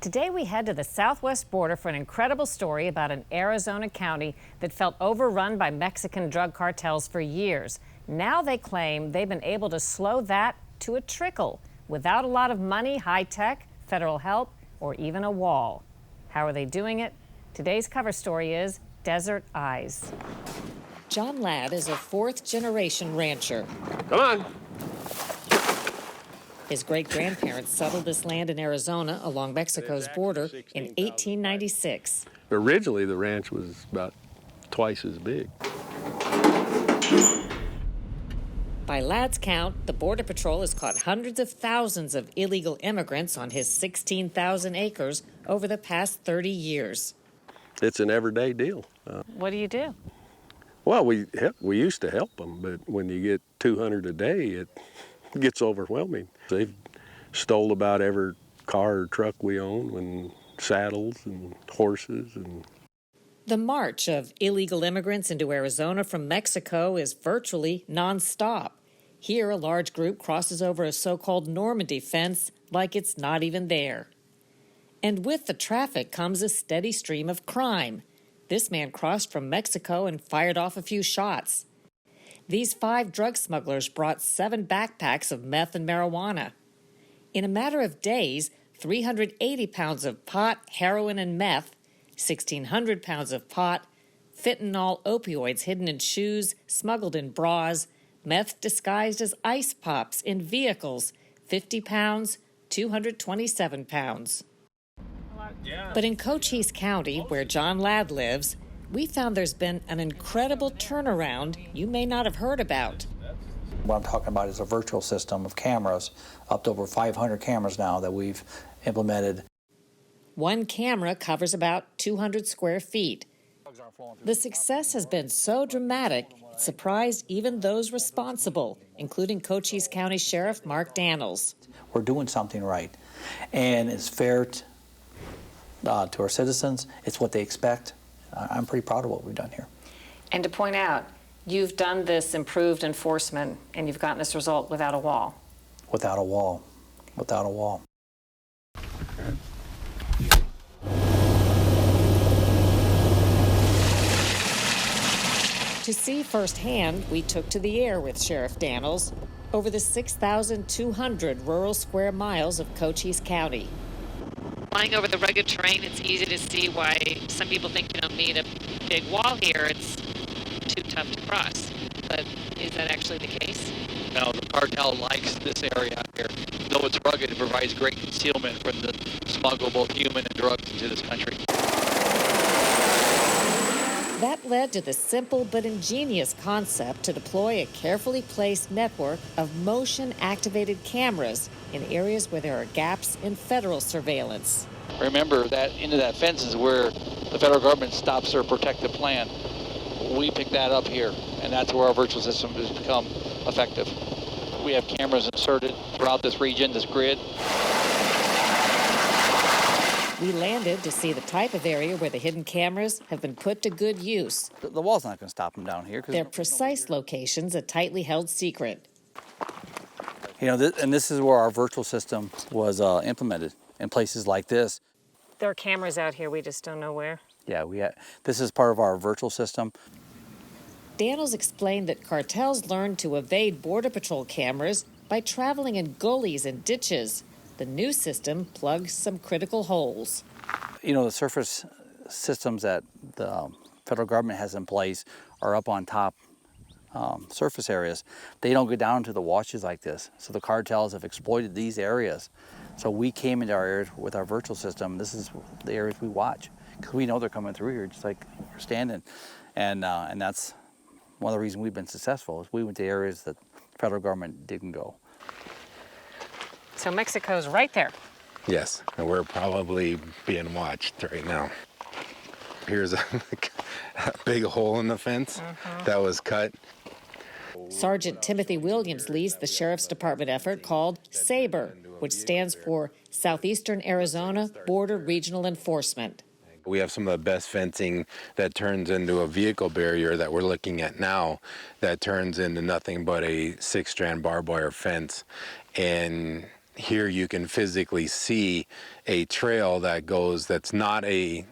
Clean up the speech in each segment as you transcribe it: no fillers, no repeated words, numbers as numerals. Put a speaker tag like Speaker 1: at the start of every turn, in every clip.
Speaker 1: Today we head to the southwest border for an incredible story about an Arizona county that felt overrun by Mexican drug cartels for years. Now they claim they've been able to slow that to a trickle without a lot of money, high tech, federal help, or even a wall. How are they doing it? Today's cover story is Desert Eyes. John Ladd is a fourth-generation rancher.
Speaker 2: Come on.
Speaker 1: His great-grandparents settled this land in Arizona along Mexico's border in 1896.
Speaker 2: Originally, the ranch was about twice as big.
Speaker 1: By Ladd's count, the Border Patrol has caught hundreds of thousands of illegal immigrants on his 16,000 acres over the past 30 years.
Speaker 2: It's an everyday deal.
Speaker 1: What do you do?
Speaker 2: Well, we used to help them, but when you get 200 a day, it gets overwhelming. They've stole about every car or truck we own, and saddles and horses.
Speaker 1: The march of illegal immigrants into Arizona from Mexico is virtually nonstop. Here, a large group crosses over a so-called Normandy fence like it's not even there. And with the traffic comes a steady stream of crime. This man crossed from Mexico and fired off a few shots. These 5 drug smugglers brought 7 backpacks of meth and marijuana. In a matter of days, 380 pounds of pot, heroin, and meth, 1,600 pounds of pot, fentanyl opioids hidden in shoes, smuggled in bras, meth disguised as ice pops in vehicles, 50 pounds, 227 pounds. But in Cochise County, where John Ladd lives, we found there's been an incredible turnaround you may not have heard about.
Speaker 3: What I'm talking about is a virtual system of cameras, up to over 500 cameras now that we've implemented.
Speaker 1: One camera covers about 200 square feet. The success has been so dramatic, it surprised even those responsible, including Cochise County Sheriff Mark Daniels.
Speaker 3: We're doing something right, and it's fair to our citizens. It's what they expect. I'm pretty proud of what we've done here.
Speaker 1: And to point out, you've done this improved enforcement, and you've gotten this result without a wall.
Speaker 3: Without a wall. Without a wall.
Speaker 1: To see firsthand, we took to the air with Sheriff Daniels over the 6,200 rural square miles of Cochise County.
Speaker 4: Flying over the rugged terrain, it's easy to see why some people think you don't need a big wall here. It's too tough to cross. But is that actually the case?
Speaker 5: No, the cartel likes this area out here. Though it's rugged, it provides great concealment from the smuggle both human and drugs into this country.
Speaker 1: That led to the simple but ingenious concept to deploy a carefully placed network of motion-activated cameras in areas where there are gaps in federal surveillance.
Speaker 5: Remember that into that fence is where the federal government stops their protective plan. We pick that up here, and that's where our virtual system has become effective. We have cameras inserted throughout this region, this grid.
Speaker 1: We landed to see the type of area where the hidden cameras have been put to good use.
Speaker 3: The wall's not going to stop them down here.
Speaker 1: Their precise locations a tightly held secret.
Speaker 3: You know, this is where our virtual system was implemented, in places like this.
Speaker 1: There are cameras out here, we just don't know where.
Speaker 3: Yeah, this is part of our virtual system.
Speaker 1: Daniels explained that cartels learned to evade Border Patrol cameras by traveling in gullies and ditches. The new system plugs some critical holes.
Speaker 3: You know, the surface systems that the federal government has in place are up on top surface areas. They don't go down to the washes like this. So the cartels have exploited these areas. So we came into our areas with our virtual system. This is the areas we watch because we know they're coming through here just like we're standing. And that's one of the reasons we've been successful is we went to areas that the federal government didn't go.
Speaker 1: So Mexico's right there.
Speaker 6: Yes, and we're probably being watched right now. Here's a big hole in the fence that was cut.
Speaker 1: Sergeant Timothy Williams leads the Sheriff's Department effort called SABRE, which stands for Southeastern Arizona Border Regional Enforcement.
Speaker 6: We have some of the best fencing that turns into a vehicle barrier that we're looking at now that turns into nothing but a 6-strand barbed wire fence. And Here you can physically see a trail that goes, that's not a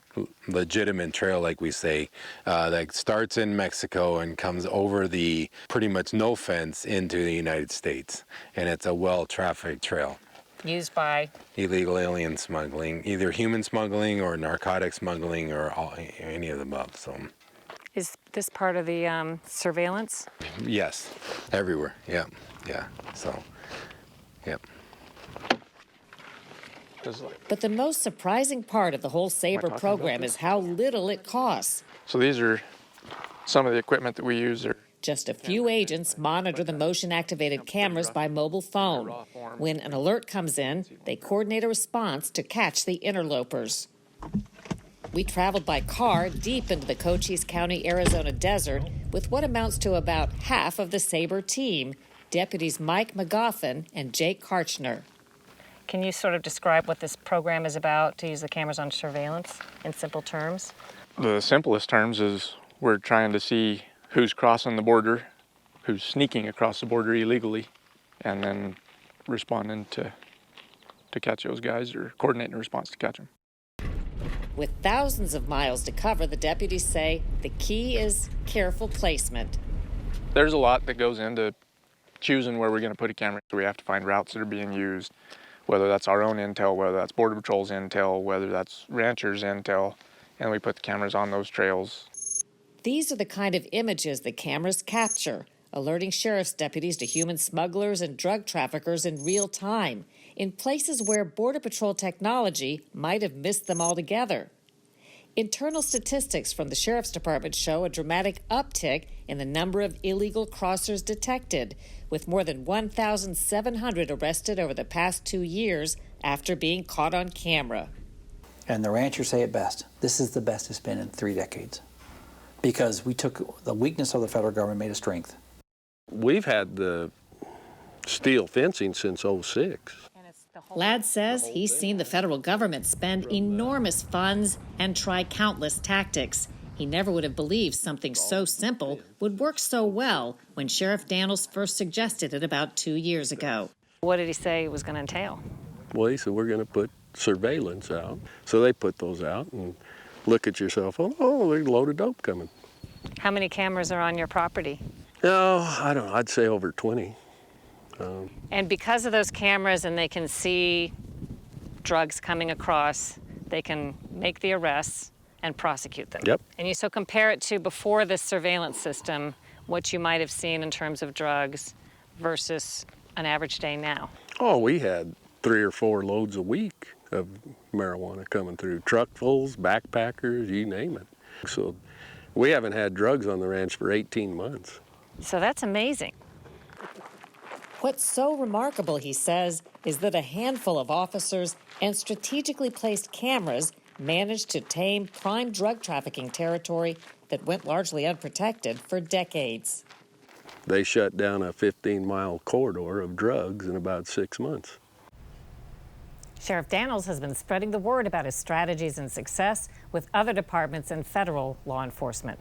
Speaker 6: legitimate trail like we say, that starts in Mexico and comes over the pretty much no fence into the United States. And it's a well-trafficked trail.
Speaker 1: Used by
Speaker 6: Illegal alien smuggling, either human smuggling or narcotic smuggling or any of the above. So,
Speaker 1: Is this part of the surveillance?
Speaker 6: yes, everywhere. Yeah, yeah. So, yep.
Speaker 1: But the most surprising part of the whole Sabre program is how little it costs.
Speaker 7: So these are some of the equipment that we use.
Speaker 1: Just a few agents monitor the motion-activated cameras by mobile phone. When an alert comes in, they coordinate a response to catch the interlopers. We traveled by car deep into the Cochise County, Arizona desert with what amounts to about half of the Sabre team, deputies Mike McGoffin and Jake Karchner. Can you sort of describe what this program is about, to use the cameras on surveillance in simple terms?
Speaker 7: The simplest terms is we're trying to see who's crossing the border, who's sneaking across the border illegally, and then responding to catch those guys or coordinating a response to catch them.
Speaker 1: With thousands of miles to cover, the deputies say the key is careful placement.
Speaker 7: There's a lot that goes into choosing where we're going to put a camera. So we have to find routes that are being used, whether that's our own intel, whether that's Border Patrol's intel, whether that's ranchers' intel, and we put the cameras on those trails.
Speaker 1: These are the kind of images the cameras capture, alerting sheriff's deputies to human smugglers and drug traffickers in real time, in places where Border Patrol technology might have missed them altogether. Internal statistics from the Sheriff's Department show a dramatic uptick in the number of illegal crossers detected, with more than 1,700 arrested over the past 2 years after being caught on camera.
Speaker 3: And the ranchers say it best. This is the best it's been in 3 decades. Because we took the weakness of the federal government, made a strength.
Speaker 2: We've had the steel fencing since '06.
Speaker 1: Ladd says he's seen the federal government spend enormous funds and try countless tactics. He never would have believed something so simple would work so well when Sheriff Daniels first suggested it about 2 years ago. What did he say it was going to entail?
Speaker 2: Well, he said, we're going to put surveillance out. So they put those out and look at your cell phone. Oh, there's a load of dope coming.
Speaker 1: How many cameras are on your property?
Speaker 2: Oh, I don't know. I'd say over 20.
Speaker 1: And because of those cameras and they can see drugs coming across, they can make the arrests and prosecute them.
Speaker 2: Yep.
Speaker 1: And you so compare it to before this surveillance system, what you might have seen in terms of drugs versus an average day now.
Speaker 2: Oh, we had 3 or 4 loads a week of marijuana coming through. Truckfuls, backpackers, you name it. So we haven't had drugs on the ranch for 18 months.
Speaker 1: So that's amazing. What's so remarkable, he says, is that a handful of officers and strategically placed cameras managed to tame prime drug trafficking territory that went largely unprotected for decades.
Speaker 2: They shut down a 15-mile corridor of drugs in about 6 months.
Speaker 1: Sheriff Daniels has been spreading the word about his strategies and success with other departments and federal law enforcement.